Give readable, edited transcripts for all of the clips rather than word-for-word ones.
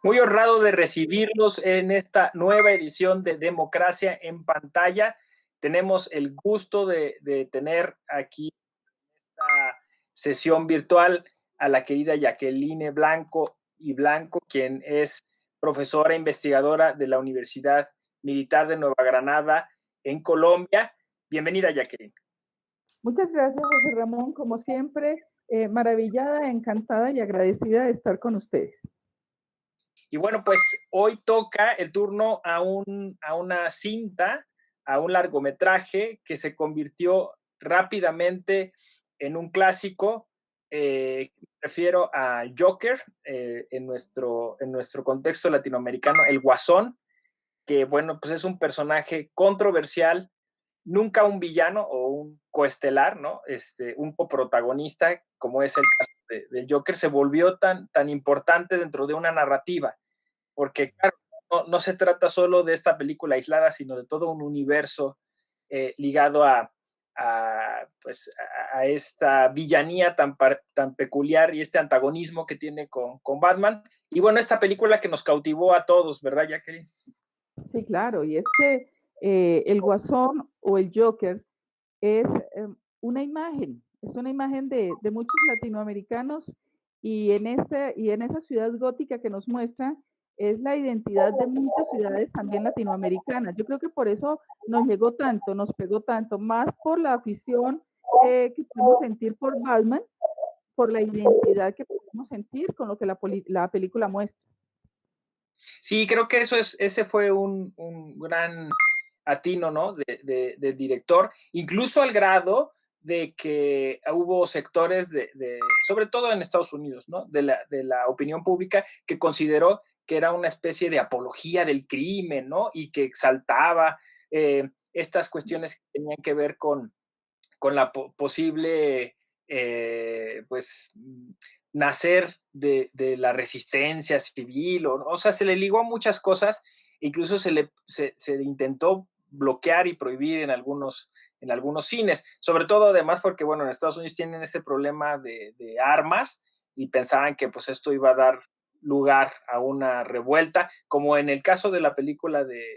Muy honrado de recibirlos en esta nueva edición de Democracia en Pantalla. Tenemos el gusto de tener aquí en esta sesión virtual a la querida Jacqueline Blanco, quien es profesora investigadora de la Universidad Militar de Nueva Granada en Colombia. Bienvenida, Jacqueline. Muchas gracias, José Ramón. Como siempre, maravillada, encantada y agradecida de estar con ustedes. Y bueno, pues hoy toca el turno a una cinta, a un largometraje que se convirtió rápidamente en un clásico. Me refiero a Joker, en nuestro contexto latinoamericano, el Guasón, que bueno, pues es un personaje controversial, nunca un villano o un coestelar, ¿no? Un coprotagonista, como es el caso de Joker, se volvió tan importante dentro de una narrativa, porque claro, no se trata solo de esta película aislada, sino de todo un universo ligado pues, a esta villanía tan peculiar y este antagonismo que tiene con Batman. Y bueno, esta película que nos cautivó a todos, ¿verdad, Jacqueline? Sí, claro, y es que el Guasón o el Joker es una imagen, es una imagen de muchos latinoamericanos y en esa ciudad gótica que nos muestra es la identidad de muchas ciudades también latinoamericanas. Yo creo que por eso nos llegó tanto, nos pegó tanto, más por la afición que podemos sentir por Batman, por la identidad que podemos sentir con lo que la película muestra. Sí, creo que ese fue un gran atino, ¿no? Del director, incluso al grado de que hubo sectores sobre todo en Estados Unidos, ¿no? De la opinión pública que consideró que era una especie de apología del crimen, ¿no? Y que exaltaba estas cuestiones que tenían que ver con la posible, pues, nacer de la resistencia civil, o sea, se le ligó a muchas cosas, incluso se intentó bloquear y prohibir en algunos cines, sobre todo además porque, bueno, en Estados Unidos tienen este problema de armas y pensaban que pues esto iba a dar lugar a una revuelta, como en el caso de la película de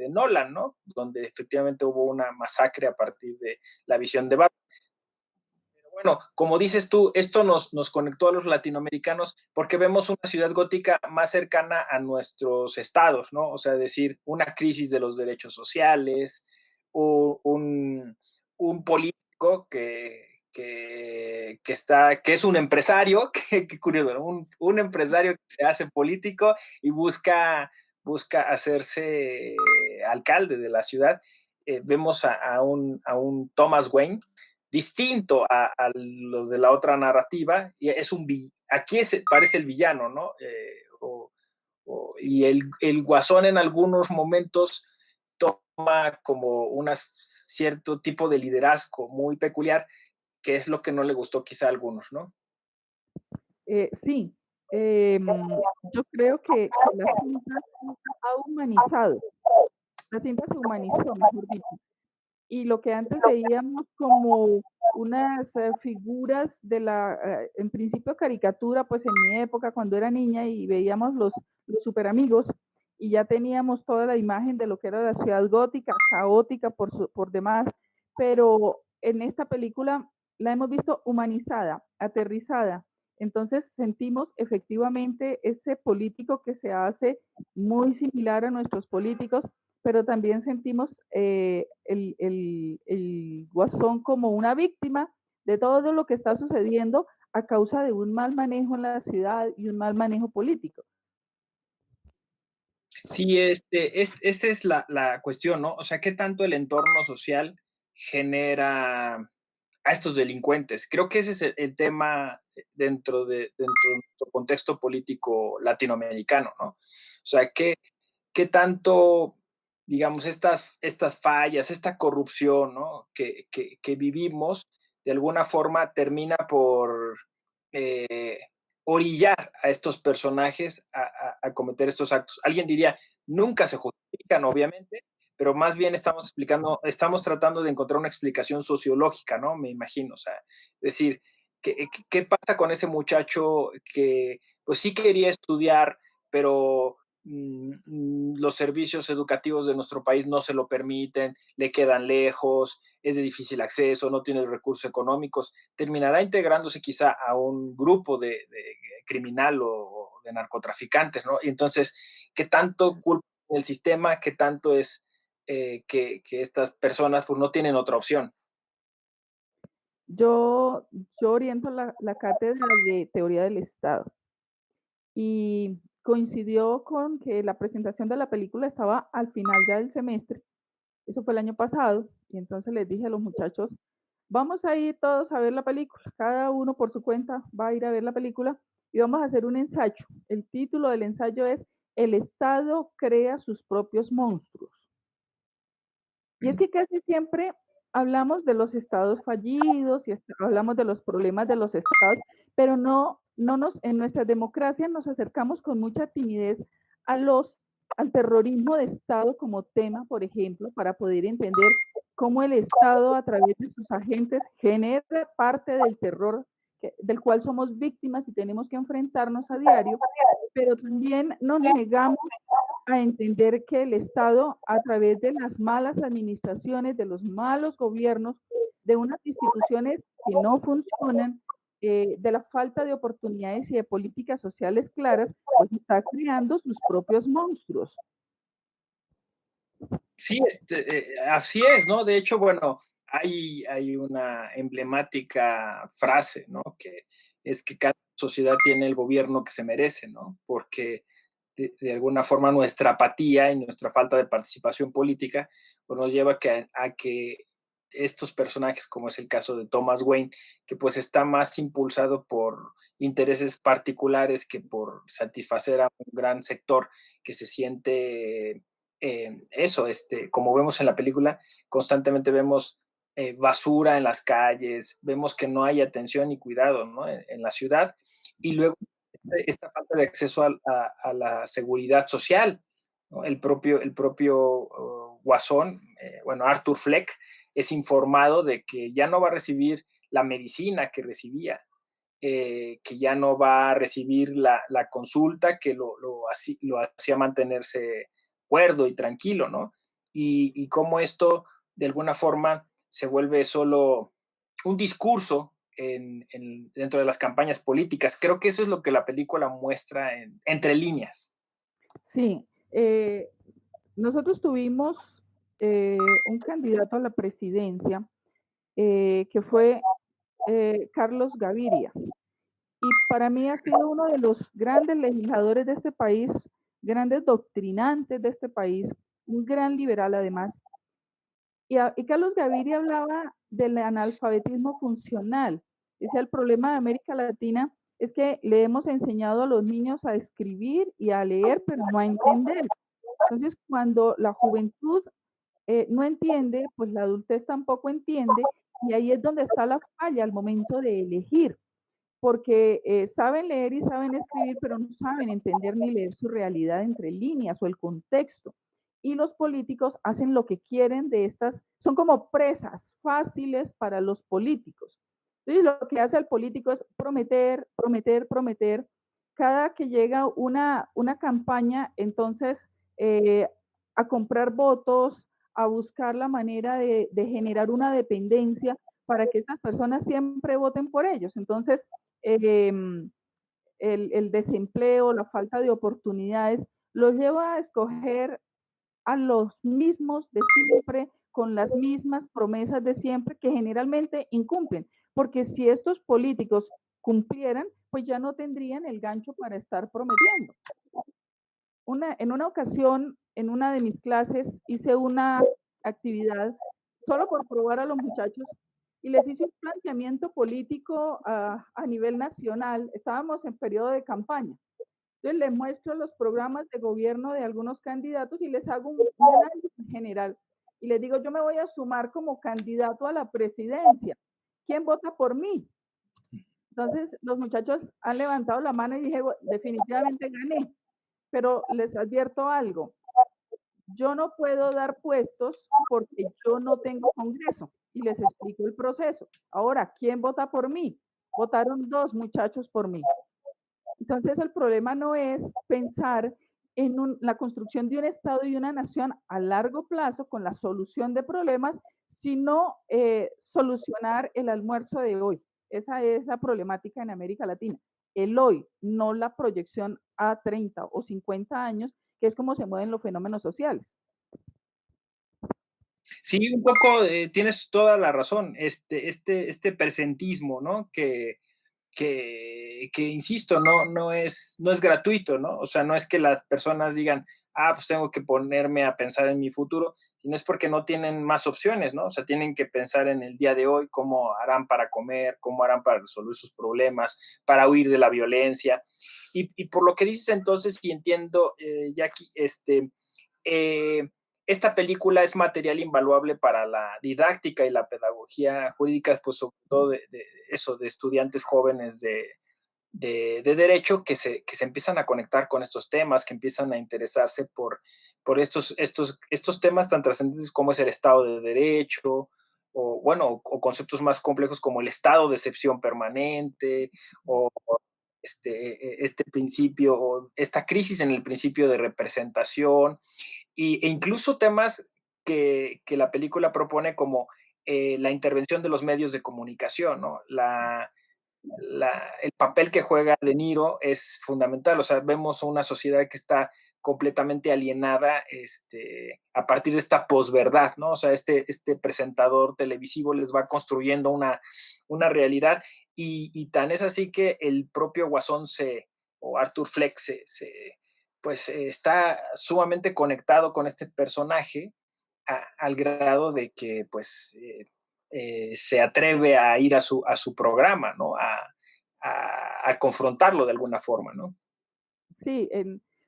Nolan, ¿no? Donde efectivamente hubo una masacre a partir de la visión de Batman. Pero bueno, como dices tú, esto nos conectó a los latinoamericanos porque vemos una ciudad gótica más cercana a nuestros estados, ¿no? O sea, decir, una crisis de los derechos sociales, un político que es un empresario, que curioso, ¿no? Un empresario que se hace político y busca hacerse alcalde de la ciudad. Vemos a un Thomas Wayne distinto a los de la otra narrativa, y aquí parece el villano, ¿no? Y el Guasón en algunos momentos toma como un cierto tipo de liderazgo muy peculiar, que es lo que no le gustó quizá a algunos, ¿no? Sí, yo creo que la cinta ha humanizado, la cinta se humanizó, mejor dicho. Y lo que antes veíamos como unas figuras en principio caricatura, pues en mi época cuando era niña y veíamos los super amigos y ya teníamos toda la imagen de lo que era la ciudad gótica, caótica por demás, pero en esta película la hemos visto humanizada, aterrizada. Entonces sentimos efectivamente ese político que se hace muy similar a nuestros políticos, pero también sentimos el Guasón como una víctima de todo lo que está sucediendo a causa de un mal manejo en la ciudad y un mal manejo político. Sí, esa es la cuestión, ¿no? O sea, ¿qué tanto el entorno social genera a estos delincuentes? Creo que ese es el tema dentro de nuestro contexto político latinoamericano, ¿no? O sea, ¿qué tanto, digamos, estas fallas, esta corrupción, ¿no? que vivimos, de alguna forma termina por eh, orillar a estos personajes a cometer estos actos? Alguien diría, nunca se justifican, obviamente, pero más bien estamos tratando de encontrar una explicación sociológica, ¿no? Me imagino, o sea, es decir, ¿qué pasa con ese muchacho que pues sí quería estudiar, pero los servicios educativos de nuestro país no se lo permiten, le quedan lejos, es de difícil acceso, no tiene recursos económicos, terminará integrándose quizá a un grupo de criminal o de narcotraficantes, ¿no? Y entonces, ¿qué tanto culpa el sistema? ¿Qué tanto es que estas personas pues no tienen otra opción? Yo, yo oriento la cátedra de teoría del Estado y coincidió con que la presentación de la película estaba al final ya del semestre. Eso fue el año pasado y entonces les dije a los muchachos, vamos a ir todos a ver la película, cada uno por su cuenta va a ir a ver la película y vamos a hacer un ensayo. El título del ensayo es El Estado crea sus propios monstruos. Y es que casi siempre hablamos de los estados fallidos y hablamos de los problemas de los estados, pero en nuestra democracia nos acercamos con mucha timidez a al terrorismo de Estado como tema, por ejemplo, para poder entender cómo el Estado a través de sus agentes genera parte del terror del cual somos víctimas y tenemos que enfrentarnos a diario, pero también nos negamos a entender que el Estado, a través de las malas administraciones, de los malos gobiernos, de unas instituciones que no funcionan, de la falta de oportunidades y de políticas sociales claras, pues está creando sus propios monstruos. Sí, así es, ¿no? De hecho, bueno, hay una emblemática frase, ¿no? Que es que cada sociedad tiene el gobierno que se merece, ¿no? Porque de alguna forma nuestra apatía y nuestra falta de participación política pues nos lleva a que estos personajes, como es el caso de Thomas Wayne, que pues está más impulsado por intereses particulares que por satisfacer a un gran sector que se siente eso, como vemos en la película, constantemente vemos basura en las calles, vemos que no hay atención ni cuidado, ¿no? En la ciudad, y luego esta falta de acceso a la seguridad social, ¿no? El propio Guasón, bueno, Arthur Fleck, es informado de que ya no va a recibir la medicina que recibía, que ya no va a recibir la consulta que lo hacía mantenerse cuerdo y tranquilo, ¿no? Y cómo esto, de alguna forma, se vuelve solo un discurso dentro de las campañas políticas. Creo que eso es lo que la película muestra entre líneas. Sí, nosotros tuvimos un candidato a la presidencia que fue Carlos Gaviria. Y para mí ha sido uno de los grandes legisladores de este país, grandes doctrinantes de este país, un gran liberal además. Y Carlos Gaviria hablaba del analfabetismo funcional. Decía, el problema de América Latina es que le hemos enseñado a los niños a escribir y a leer, pero no a entender. Entonces, cuando la juventud no entiende, pues la adultez tampoco entiende, y ahí es donde está la falla al momento de elegir porque saben leer y saben escribir, pero no saben entender ni leer su realidad entre líneas o el contexto. Y los políticos hacen lo que quieren de estas, son como presas fáciles para los políticos. Entonces, lo que hace el político es prometer, prometer, prometer. Cada que llega una campaña, entonces, a comprar votos, a buscar la manera de generar una dependencia para que estas personas siempre voten por ellos. Entonces, eh, el desempleo, la falta de oportunidades, los lleva a escoger a los mismos de siempre, con las mismas promesas de siempre, que generalmente incumplen. Porque si estos políticos cumplieran, pues ya no tendrían el gancho para estar prometiendo. En una ocasión, en una de mis clases, hice una actividad solo por probar a los muchachos y les hice un planteamiento político a nivel nacional. Estábamos en periodo de campaña. Entonces les muestro los programas de gobierno de algunos candidatos y les hago un análisis general. Y les digo, yo me voy a sumar como candidato a la presidencia. ¿Quién vota por mí? Entonces los muchachos han levantado la mano y dije, definitivamente gané. Pero les advierto algo, yo no puedo dar puestos porque yo no tengo congreso y les explico el proceso. Ahora, ¿quién vota por mí? Votaron 2 muchachos por mí. Entonces el problema no es pensar en la construcción de un Estado y una nación a largo plazo con la solución de problemas, sino solucionar el almuerzo de hoy. Esa es la problemática en América Latina. El hoy, no la proyección a 30 o 50 años, que es como se mueven los fenómenos sociales. Sí, un poco, tienes toda la razón, este presentismo, ¿no? Que insisto, no es gratuito, ¿no? O sea, no es que las personas digan, pues tengo que ponerme a pensar en mi futuro, sino es porque no tienen más opciones, ¿no? O sea, tienen que pensar en el día de hoy, cómo harán para comer, cómo harán para resolver sus problemas, para huir de la violencia. Y por lo que dices entonces, y entiendo, Jackie, eh, esta película es material invaluable para la didáctica y la pedagogía jurídica, pues sobre todo de eso, de estudiantes jóvenes de derecho que se empiezan a conectar con estos temas, que empiezan a interesarse por estos temas tan trascendentes como es el Estado de Derecho, o bueno, o conceptos más complejos como el estado de excepción permanente, o este principio, o esta crisis en el principio de representación, e incluso temas que la película propone como la intervención de los medios de comunicación, ¿no? El papel que juega De Niro es fundamental, o sea, vemos una sociedad que está completamente alienada a partir de esta posverdad, ¿no? O sea, este presentador televisivo les va construyendo una realidad y tan es así que el propio Guasón o Arthur Fleck pues está sumamente conectado con este personaje al grado de que pues se atreve a ir a su programa, ¿no? A confrontarlo de alguna forma, ¿no? Sí,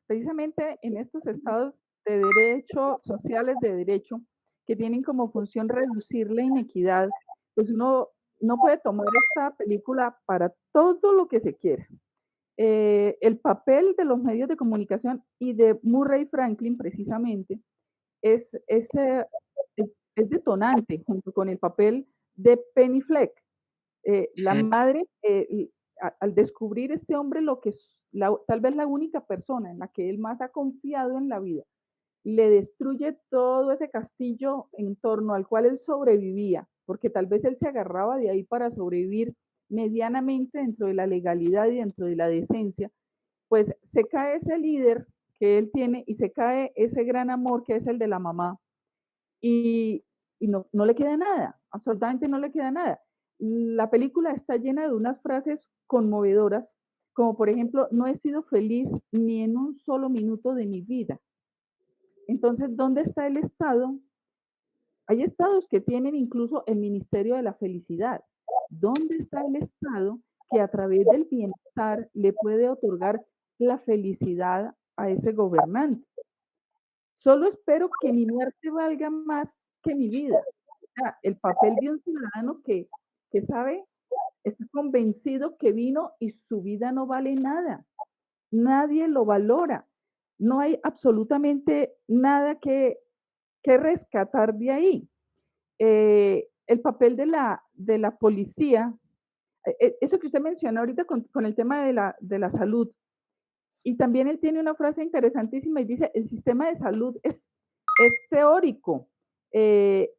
precisamente en estos estados de derecho, sociales de derecho, que tienen como función reducir la inequidad, pues uno no puede tomar esta película para todo lo que se quiera. El papel de los medios de comunicación y de Murray Franklin precisamente es detonante junto con el papel de Penny Fleck. La madre, al descubrir este hombre lo que es tal vez la única persona en la que él más ha confiado en la vida, le destruye todo ese castillo en torno al cual él sobrevivía, porque tal vez él se agarraba de ahí para sobrevivir medianamente dentro de la legalidad y dentro de la decencia, pues se cae ese líder que él tiene y se cae ese gran amor que es el de la mamá y, y no le queda nada, absolutamente no le queda nada. La película está llena de unas frases conmovedoras, como por ejemplo, no he sido feliz ni en un solo minuto de mi vida. Entonces, ¿dónde está el Estado? Hay estados que tienen incluso el Ministerio de la Felicidad. ¿Dónde está el Estado que a través del bienestar le puede otorgar la felicidad a ese gobernante? Solo espero que mi muerte valga más que mi vida. O sea, el papel de un ciudadano que sabe, está convencido que vino y su vida no vale nada. Nadie lo valora. No hay absolutamente nada que rescatar de ahí. El papel de la policía, eso que usted menciona ahorita con el tema de la salud, y también él tiene una frase interesantísima y dice, el sistema de salud es teórico, eh,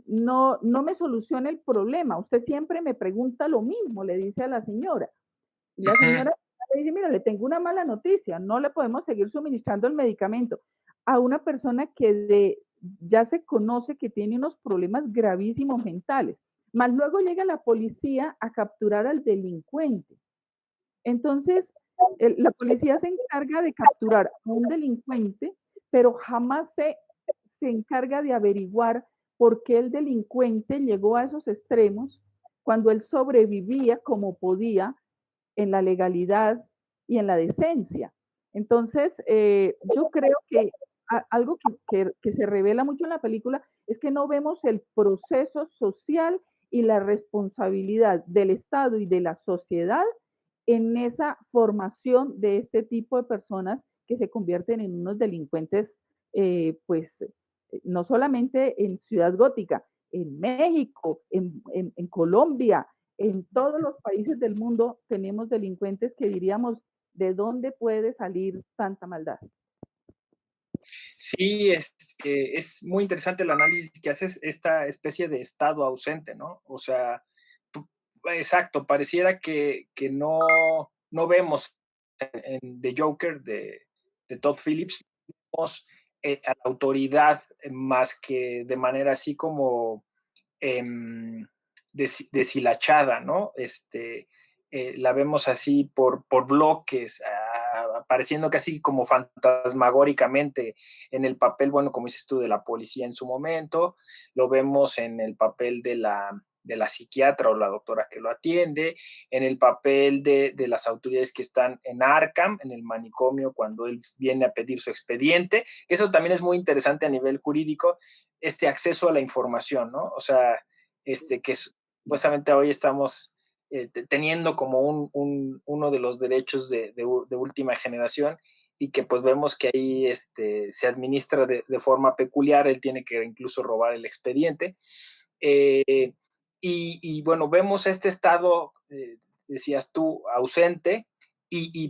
no me soluciona el problema, usted siempre me pregunta lo mismo, le dice a la señora. Y la señora le dice, mira, le tengo una mala noticia, no le podemos seguir suministrando el medicamento a una persona ya se conoce que tiene unos problemas gravísimos mentales. Más luego llega la policía a capturar al delincuente. Entonces, la policía se encarga de capturar a un delincuente, pero jamás se encarga de averiguar por qué el delincuente llegó a esos extremos cuando él sobrevivía como podía en la legalidad y en la decencia. Entonces, yo creo que algo que se revela mucho en la película es que no vemos el proceso social y la responsabilidad del Estado y de la sociedad en esa formación de este tipo de personas que se convierten en unos delincuentes, pues no solamente en Ciudad Gótica, en México, en Colombia, en todos los países del mundo tenemos delincuentes que diríamos, ¿de dónde puede salir tanta maldad? Sí, es muy interesante el análisis que haces, esta especie de estado ausente, ¿no? O sea, exacto, pareciera que no vemos en The Joker de Todd Phillips, vemos a la autoridad más que de manera así como deshilachada, ¿no? La vemos así por bloques, apareciendo casi como fantasmagóricamente en el papel, bueno, como dices tú, de la policía en su momento, lo vemos en el papel de la psiquiatra o la doctora que lo atiende, en el papel de las autoridades que están en Arkham, en el manicomio, cuando él viene a pedir su expediente, que eso también es muy interesante a nivel jurídico, este acceso a la información, ¿no? O sea, que supuestamente hoy estamos teniendo como uno de los derechos de última generación y que pues vemos que ahí se administra de forma peculiar, él tiene que incluso robar el expediente. Eh, y bueno, vemos este estado, decías tú, ausente,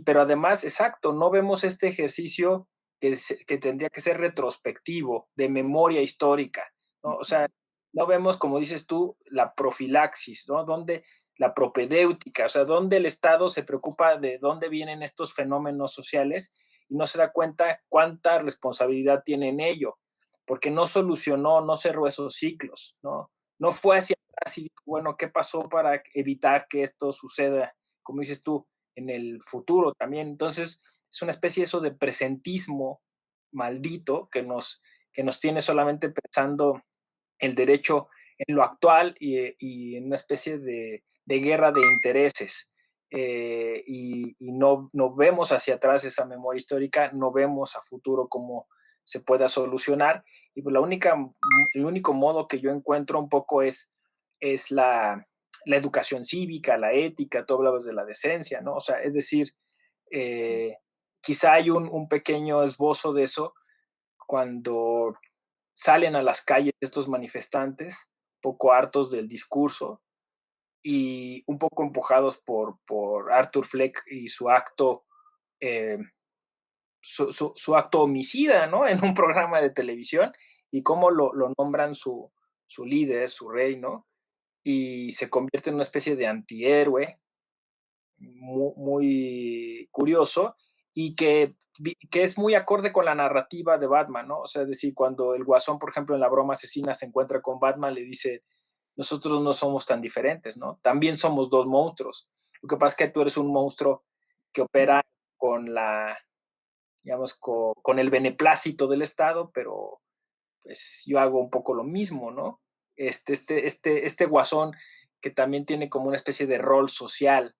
pero además, exacto, no vemos este ejercicio que tendría que ser retrospectivo, de memoria histórica, ¿no? O sea, no vemos, como dices tú, la profilaxis, ¿no? Donde la propedéutica, o sea, donde el Estado se preocupa de dónde vienen estos fenómenos sociales y no se da cuenta cuánta responsabilidad tiene en ello, porque no solucionó, no cerró esos ciclos, ¿no? No fue hacia atrás y dijo, bueno, ¿qué pasó para evitar que esto suceda, como dices tú, en el futuro también? Entonces, es una especie de eso de presentismo maldito que nos tiene solamente pensando el derecho en lo actual y en una especie de guerra de intereses. Y no vemos hacia atrás esa memoria histórica, no vemos a futuro cómo se pueda solucionar. Y pues el único modo que yo encuentro un poco es la educación cívica, la ética, tú hablabas de la decencia, ¿no? O sea, es decir, eh, quizá hay un pequeño esbozo de eso cuando salen a las calles estos manifestantes, poco hartos del discurso y un poco empujados por Arthur Fleck y su acto, eh, su acto homicida, ¿no? En un programa de televisión y cómo lo nombran su líder, su rey, ¿no? Y se convierte en una especie de antihéroe muy curioso y que es muy acorde con la narrativa de Batman, ¿no? O sea, es decir, cuando el Guasón, por ejemplo, en la broma asesina se encuentra con Batman, le dice, nosotros no somos tan diferentes, ¿no? También somos dos monstruos. Lo que pasa es que tú eres un monstruo que opera con digamos, con el beneplácito del Estado, pero pues yo hago un poco lo mismo, ¿no? Este Guasón que también tiene como una especie de rol social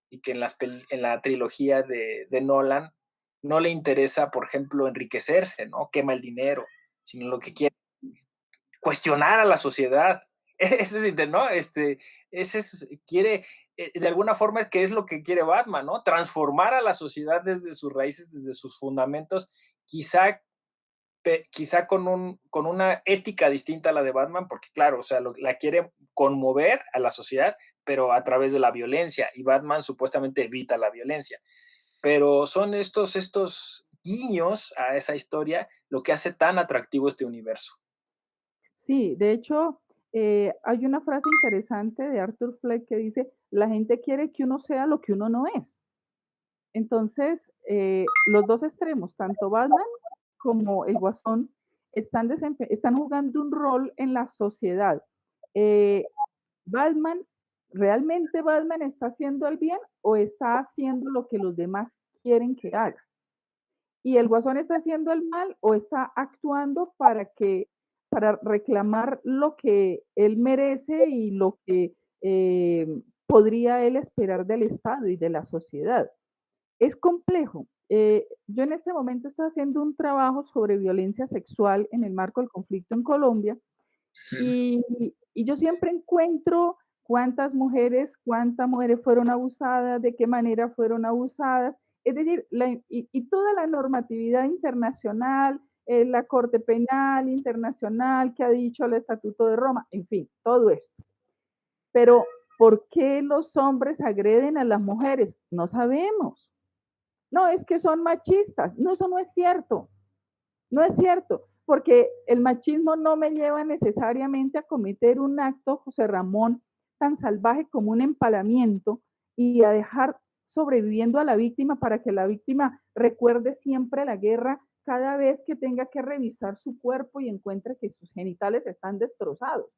y que en la trilogía de Nolan no le interesa, por ejemplo, enriquecerse, ¿no? Quema el dinero, sino lo que quiere cuestionar a la sociedad. Ese es, ¿no? Quiere, de alguna forma, ¿qué es lo que quiere Batman, ¿no? Transformar a la sociedad desde sus raíces, desde sus fundamentos, quizá con una ética distinta a la de Batman, porque claro, o sea, la quiere conmover a la sociedad, pero a través de la violencia, y Batman supuestamente evita la violencia. Pero son estos guiños a esa historia lo que hace tan atractivo este universo. Sí, de hecho, hay una frase interesante de Arthur Fleck que dice, la gente quiere que uno sea lo que uno no es. Entonces, los dos extremos, tanto Batman como el Guasón, están jugando un rol en la sociedad. Eh, Batman, ¿realmente Batman está haciendo el bien o está haciendo lo que los demás quieren que haga? ¿Y el Guasón está haciendo el mal o está actuando para reclamar lo que él merece y lo que podría él esperar del Estado y de la sociedad? Es complejo. Yo en este momento estoy haciendo un trabajo sobre violencia sexual en el marco del conflicto en Colombia y, y yo siempre encuentro cuántas mujeres fueron abusadas, de qué manera fueron abusadas. Es decir, y toda la normatividad internacional, la Corte Penal Internacional que ha dicho el Estatuto de Roma, en fin, todo esto. Pero ¿Por qué los hombres agreden a las mujeres? No sabemos. No, es que son machistas. No, eso no es cierto. No es cierto, porque el machismo no me lleva necesariamente a cometer un acto, José Ramón, tan salvaje como un empalamiento y a dejar sobreviviendo a la víctima para que la víctima recuerde siempre la guerra cada vez que tenga que revisar su cuerpo y encuentre que sus genitales están destrozados.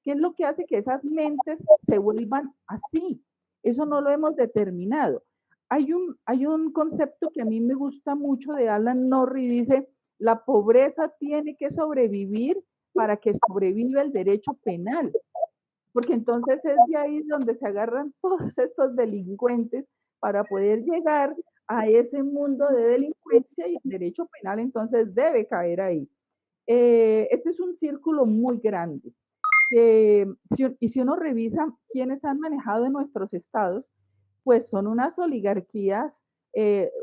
¿Qué es lo que hace que esas mentes se vuelvan así? Eso no lo hemos determinado. Hay un concepto que a mí me gusta mucho de Alan Norrie, dice, la pobreza tiene que sobrevivir para que sobreviva el derecho penal, porque entonces es de ahí donde se agarran todos estos delincuentes para poder llegar a ese mundo de delincuencia y el derecho penal entonces debe caer ahí. Este es un círculo muy grande. Y si uno revisa quiénes han manejado en nuestros estados, pues son unas oligarquías,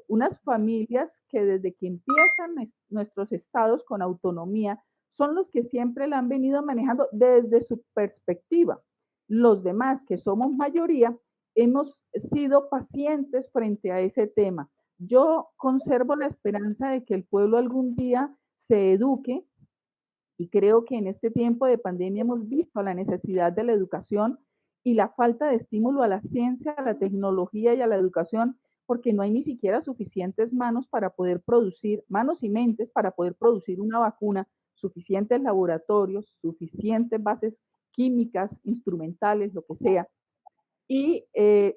unas familias que desde que empiezan nuestros estados con autonomía, son los que siempre la han venido manejando desde su perspectiva. Los demás, que somos mayoría, hemos sido pacientes frente a ese tema. Yo conservo la esperanza de que el pueblo algún día se eduque, y creo que en este tiempo de pandemia hemos visto la necesidad de la educación y la falta de estímulo a la ciencia, a la tecnología y a la educación, porque no hay ni siquiera suficientes manos para poder producir, manos y mentes para poder producir una vacuna, suficientes laboratorios, suficientes bases químicas, instrumentales, lo que sea. Y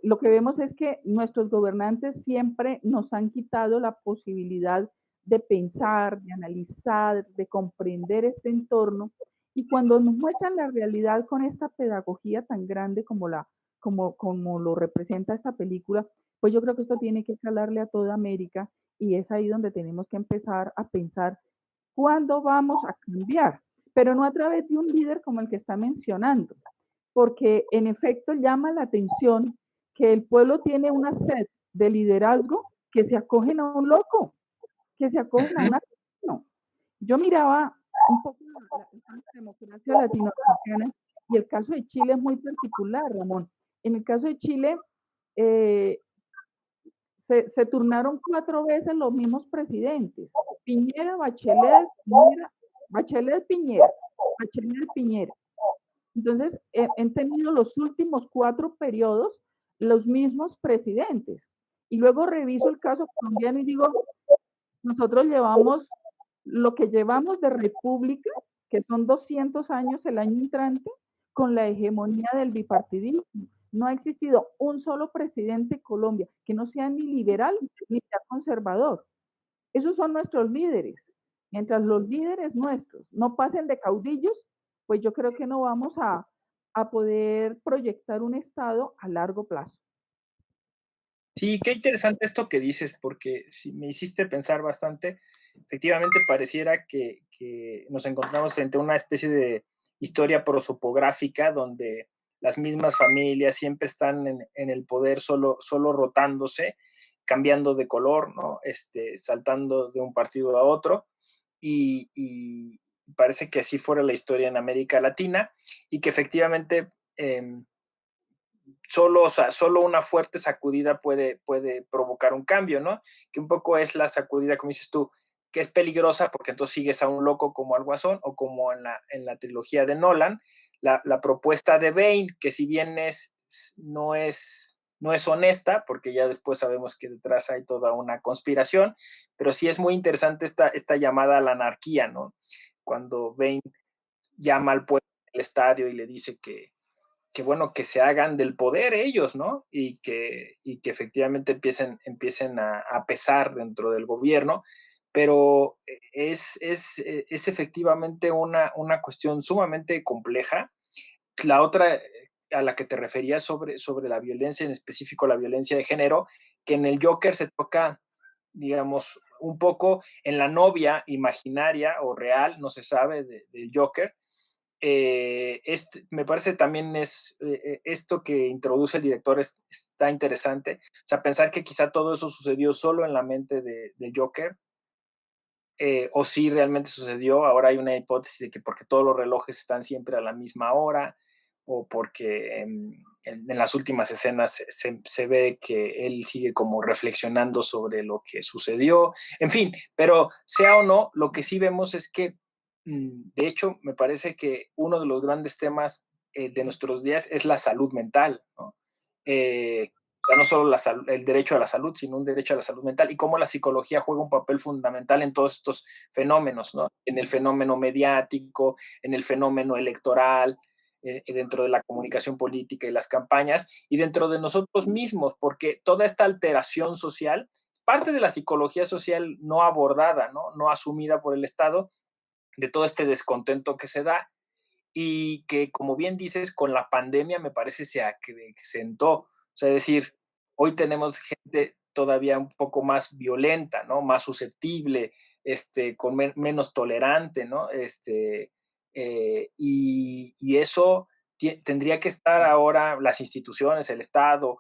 lo que vemos es que nuestros gobernantes siempre nos han quitado la posibilidad de pensar, de analizar, de comprender este entorno. Y cuando nos muestran la realidad con esta pedagogía tan grande como lo representa esta película, pues yo creo que esto tiene que calarle a toda América y es ahí donde tenemos que empezar a pensar cuándo vamos a cambiar, pero no a través de un líder como el que está mencionando, porque en efecto llama la atención que el pueblo tiene una sed de liderazgo que se acogen a un loco, que se acogen a un asesino. Yo miraba un poco la democracia latinoamericana y el caso de Chile es muy particular, Ramón. En el caso de Chile, eh, se turnaron 4 veces los mismos presidentes. Piñera, Bachelet, Piñera, Bachelet, Piñera, Bachelet, Piñera. Entonces, han tenido los últimos 4 periodos los mismos presidentes. Y luego reviso el caso colombiano y digo, nosotros llevamos lo que llevamos de república, que son 200 años el año entrante, con la hegemonía del bipartidismo. No ha existido un solo presidente en Colombia que no sea ni liberal ni sea conservador. Esos son nuestros líderes. Mientras los líderes nuestros no pasen de caudillos, pues yo creo que no vamos a poder proyectar un Estado a largo plazo. Sí, qué interesante esto que dices, porque si me hiciste pensar bastante. Efectivamente, pareciera que nos encontramos frente a una especie de historia prosopográfica donde las mismas familias siempre están en el poder solo rotándose, cambiando de color, ¿no? Saltando de un partido a otro. Y parece que así fuera la historia en América Latina y que efectivamente solo una fuerte sacudida puede provocar un cambio, ¿no? Que un poco es la sacudida, como dices tú, que es peligrosa porque entonces sigues a un loco como al Guasón o como en la trilogía de Nolan, la propuesta de Bane, que si bien no es honesta, porque ya después sabemos que detrás hay toda una conspiración, pero sí es muy interesante esta llamada a la anarquía, ¿no? Cuando Bane llama al pueblo del estadio y le dice que bueno, que se hagan del poder ellos, ¿no? Y que efectivamente empiecen a pesar dentro del gobierno, pero es efectivamente una cuestión sumamente compleja. La otra a la que te referías sobre la violencia, en específico la violencia de género, que en el Joker se toca, digamos, un poco en la novia imaginaria o real, no se sabe, del Joker, me parece también esto que introduce el director está interesante. O sea, pensar que quizá todo eso sucedió solo en la mente de Joker, o si realmente sucedió. Ahora hay una hipótesis de que porque todos los relojes están siempre a la misma hora, o porque en las últimas escenas se ve que él sigue como reflexionando sobre lo que sucedió, en fin, pero sea o no, lo que sí vemos es que, de hecho, me parece que uno de los grandes temas de nuestros días es la salud mental, ¿no? O sea, no solo el derecho a la salud, sino un derecho a la salud mental y cómo la psicología juega un papel fundamental en todos estos fenómenos, ¿no? En el fenómeno mediático, en el fenómeno electoral, dentro de la comunicación política y las campañas, y dentro de nosotros mismos, porque toda esta alteración social es parte de la psicología social no abordada, no asumida por el Estado, de todo este descontento que se da y que, como bien dices, con la pandemia me parece se acrecentó. O sea, es decir, hoy tenemos gente todavía un poco más violenta, ¿no? Más susceptible, con menos tolerante, ¿no? Y eso tendría que estar ahora las instituciones, el Estado,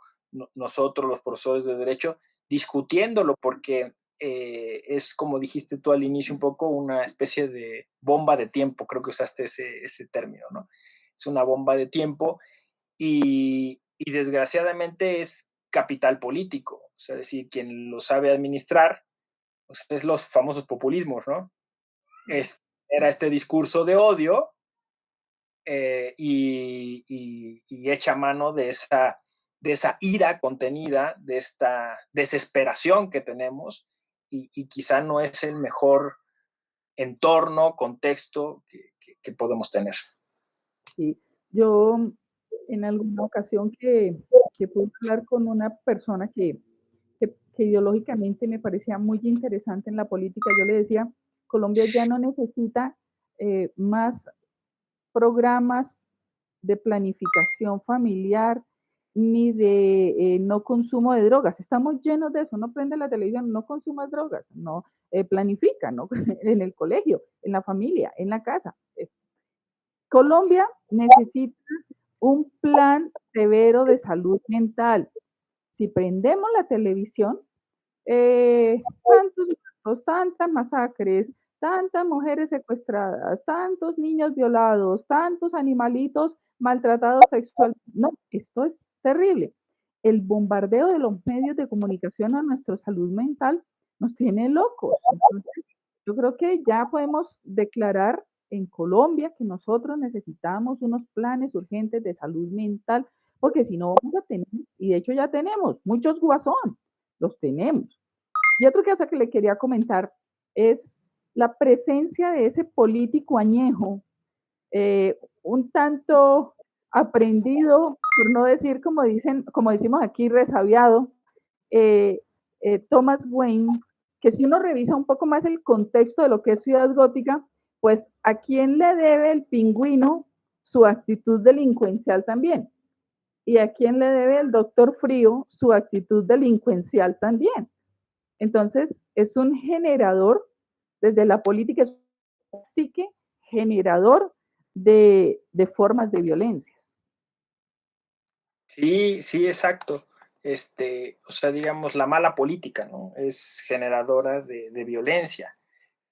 nosotros, los profesores de derecho, discutiéndolo, porque es como dijiste tú al inicio un poco una especie de bomba de tiempo, creo que usaste ese término, ¿no? Es una bomba de tiempo y desgraciadamente es capital político, o sea, es decir, quien lo sabe administrar, pues es los famosos populismos, ¿no? Era este discurso de odio y echa mano de esa ira contenida, de esta desesperación que tenemos y quizá no es el mejor entorno, contexto que podemos tener. Sí, yo en alguna ocasión que pude hablar con una persona que ideológicamente me parecía muy interesante en la política, yo le decía, Colombia ya no necesita más programas de planificación familiar ni de no consumo de drogas. Estamos llenos de eso. No prende la televisión, no consumas drogas, no planifica, ¿no? En el colegio, en la familia, en la casa. Colombia necesita un plan severo de salud mental. Si prendemos la televisión, tantos muertos, tantas masacres, tantas mujeres secuestradas, tantos niños violados, tantos animalitos maltratados sexualmente. No, esto es terrible. El bombardeo de los medios de comunicación a nuestra salud mental nos tiene locos. Entonces, yo creo que ya podemos declarar en Colombia que nosotros necesitamos unos planes urgentes de salud mental, porque si no vamos a tener, y de hecho ya tenemos, muchos guasón, los tenemos. Y otro caso que le quería comentar es la presencia de ese político añejo, un tanto aprendido, por no decir como dicen, como decimos aquí, resabiado, eh, Thomas Wayne, que si uno revisa un poco más el contexto de lo que es Ciudad Gótica, pues a quién le debe el pingüino su actitud delincuencial también. Y a quién le debe el doctor Frío su actitud delincuencial también. Entonces, es un generador, desde la política, es un psique generador de formas de violencias. Sí, sí, exacto. O sea, digamos, la mala política, ¿no? Es generadora de violencia.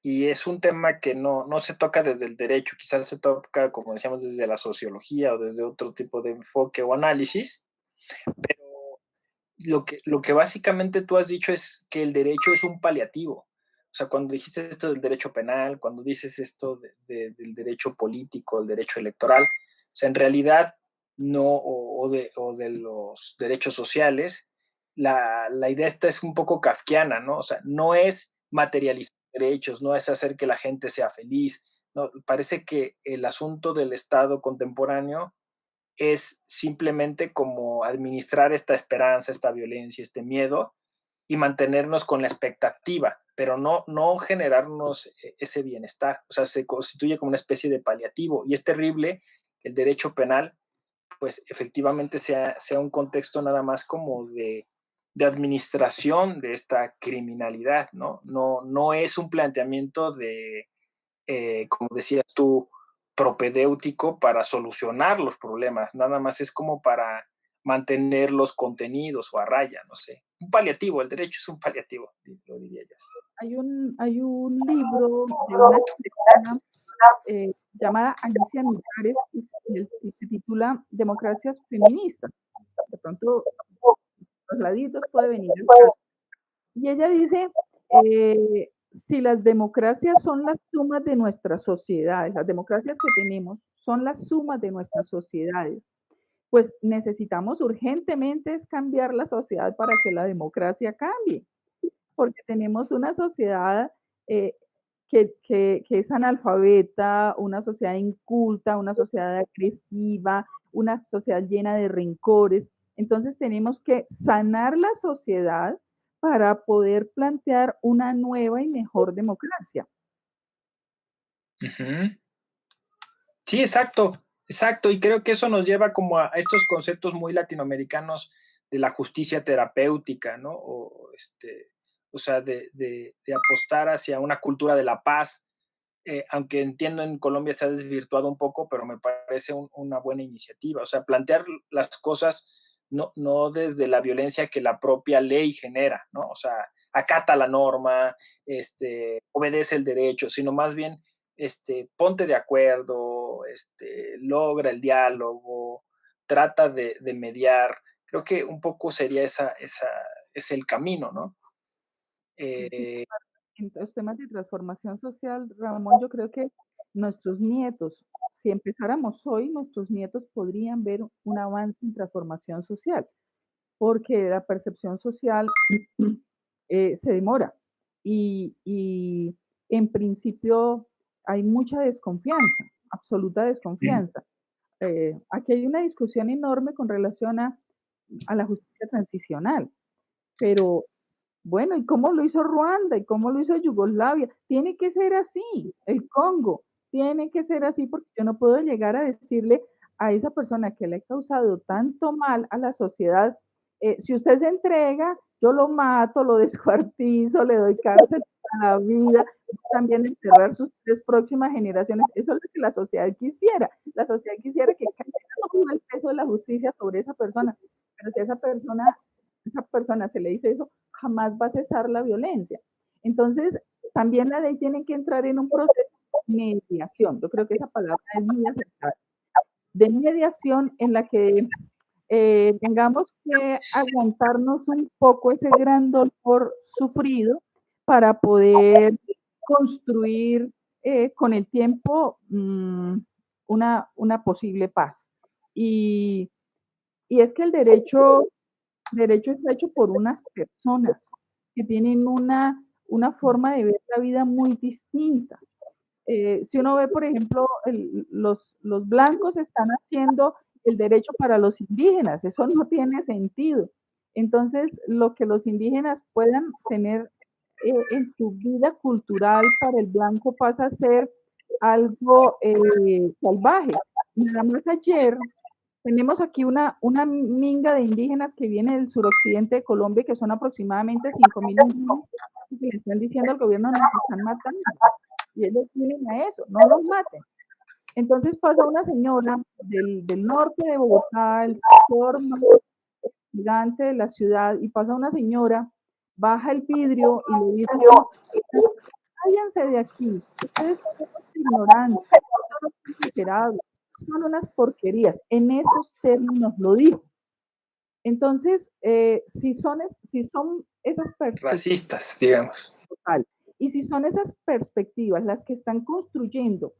Y es un tema que no se toca desde el derecho, quizás se toca, como decíamos, desde la sociología o desde otro tipo de enfoque o análisis, pero lo que básicamente tú has dicho es que el derecho es un paliativo. O sea, cuando dijiste esto del derecho penal, cuando dices esto del derecho político, el derecho electoral, o sea, en realidad no, o de los derechos sociales, la idea esta es un poco kafkiana, ¿no? O sea, no es materializar derechos, no es hacer que la gente sea feliz, no, parece que el asunto del Estado contemporáneo es simplemente como administrar esta esperanza, esta violencia, este miedo y mantenernos con la expectativa, pero no generarnos ese bienestar. O sea, se constituye como una especie de paliativo y es terrible que el derecho penal, pues efectivamente sea un contexto nada más como de administración de esta criminalidad, ¿no? No es un planteamiento de, como decías tú, propedéutico para solucionar los problemas, nada más es como para mantener los contenidos o a raya, no sé. Un paliativo, el derecho es un paliativo, lo diría yo. Hay un libro de una escritora llamada Alicia Mijares y se titula Democracias Feministas. De pronto, los laditos puede venir el caso. Y ella dice, si las democracias son las sumas de nuestras sociedades, las democracias que tenemos son las sumas de nuestras sociedades, pues necesitamos urgentemente es cambiar la sociedad para que la democracia cambie, porque tenemos una sociedad que es analfabeta, una sociedad inculta, una sociedad agresiva, una sociedad llena de rencores. Entonces tenemos que sanar la sociedad para poder plantear una nueva y mejor democracia. Ujú. Sí, exacto, exacto. Y creo que eso nos lleva como a estos conceptos muy latinoamericanos de la justicia terapéutica, ¿no? O sea, de apostar hacia una cultura de la paz, aunque entiendo en Colombia se ha desvirtuado un poco, pero me parece una buena iniciativa. O sea, plantear las cosas no desde la violencia que la propia ley genera, ¿no? O sea, acata la norma, obedece el derecho, sino más bien ponte de acuerdo, logra el diálogo, trata de mediar. Creo que un poco sería es el camino, ¿no? Sí, Eh, en los temas de transformación social, Ramón, yo creo que nuestros nietos, si empezáramos hoy, nuestros nietos podrían ver un avance en transformación social, porque la percepción social se demora y en principio hay mucha desconfianza, absoluta desconfianza. Aquí hay una discusión enorme con relación a la justicia transicional, pero bueno, ¿y cómo lo hizo Ruanda? ¿Y cómo lo hizo Yugoslavia? Tiene que ser así, el Congo, tiene que ser así porque yo no puedo llegar a decirle a esa persona que le ha causado tanto mal a la sociedad, si usted se entrega, yo lo mato, lo descuartizo, le doy cárcel a la vida, también enterrar sus 3 próximas generaciones. Eso es lo que la sociedad quisiera. La sociedad quisiera que cayera todo el peso de la justicia sobre esa persona, pero si a esa persona se le dice eso, jamás va a cesar la violencia. Entonces, también la ley tiene que entrar en un proceso de mediación. Yo creo que esa palabra es muy acertada. De mediación en la que tengamos que aguantarnos un poco ese gran dolor sufrido para poder construir con el tiempo una posible paz. Y, y es que el derecho está hecho por unas personas que tienen una forma de ver la vida muy distinta. Si uno ve, por ejemplo, los blancos están haciendo el derecho para los indígenas, eso no tiene sentido. Entonces, lo que los indígenas puedan tener en su vida cultural para el blanco pasa a ser algo salvaje. Nada más ayer tenemos aquí una minga de indígenas que viene del suroccidente de Colombia, que son aproximadamente 5.000 indígenas, que le están diciendo al gobierno nos están matando. Y ellos vienen a eso, no nos maten. Entonces pasa una señora del norte de Bogotá, el sector más gigante de la ciudad, y pasa una señora, baja el vidrio y le dice, váyanse de aquí, ustedes son ignorantes, son exagerados, son unas porquerías. En esos términos lo dijo. Entonces, si son esas perspectivas, racistas, digamos. total, y si son esas perspectivas las que están construyendo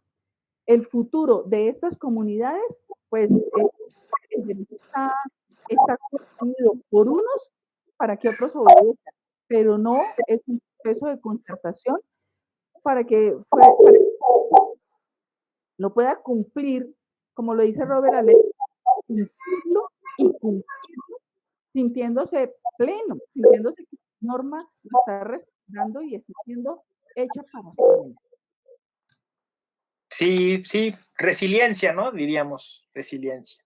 el futuro de estas comunidades, pues el derecho está construido por unos para que otros obedezcan, pero no es un proceso de concertación para que lo pueda cumplir, como lo dice Robert Alex, cumplirlo y cumplirlo sintiéndose pleno, sintiéndose que la norma lo está respetando y está siendo hecha para su bienestar. Sí, sí, resiliencia, ¿no? Diríamos, resiliencia.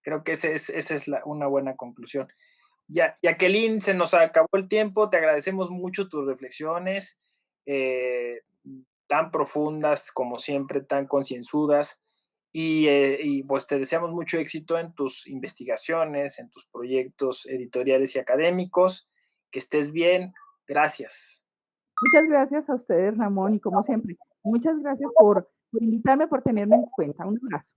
Creo que esa es una buena conclusión. Ya, Jacqueline, se nos acabó el tiempo, te agradecemos mucho tus reflexiones, tan profundas como siempre, tan concienzudas, y pues te deseamos mucho éxito en tus investigaciones, en tus proyectos editoriales y académicos, que estés bien, gracias. Muchas gracias a ustedes, Ramón, y como siempre, Muchas gracias por invitarme, por tenerme en cuenta. Un abrazo.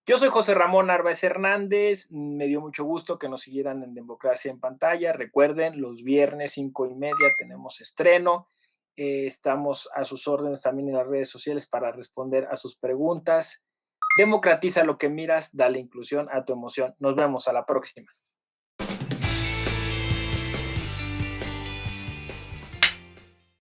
Yo soy José Ramón Narváez Hernández. Me dio mucho gusto que nos siguieran en Democracia en Pantalla. Recuerden, los viernes 5:30 tenemos estreno. Estamos a sus órdenes también en las redes sociales para responder a sus preguntas. Democratiza lo que miras, dale inclusión a tu emoción. Nos vemos a la próxima.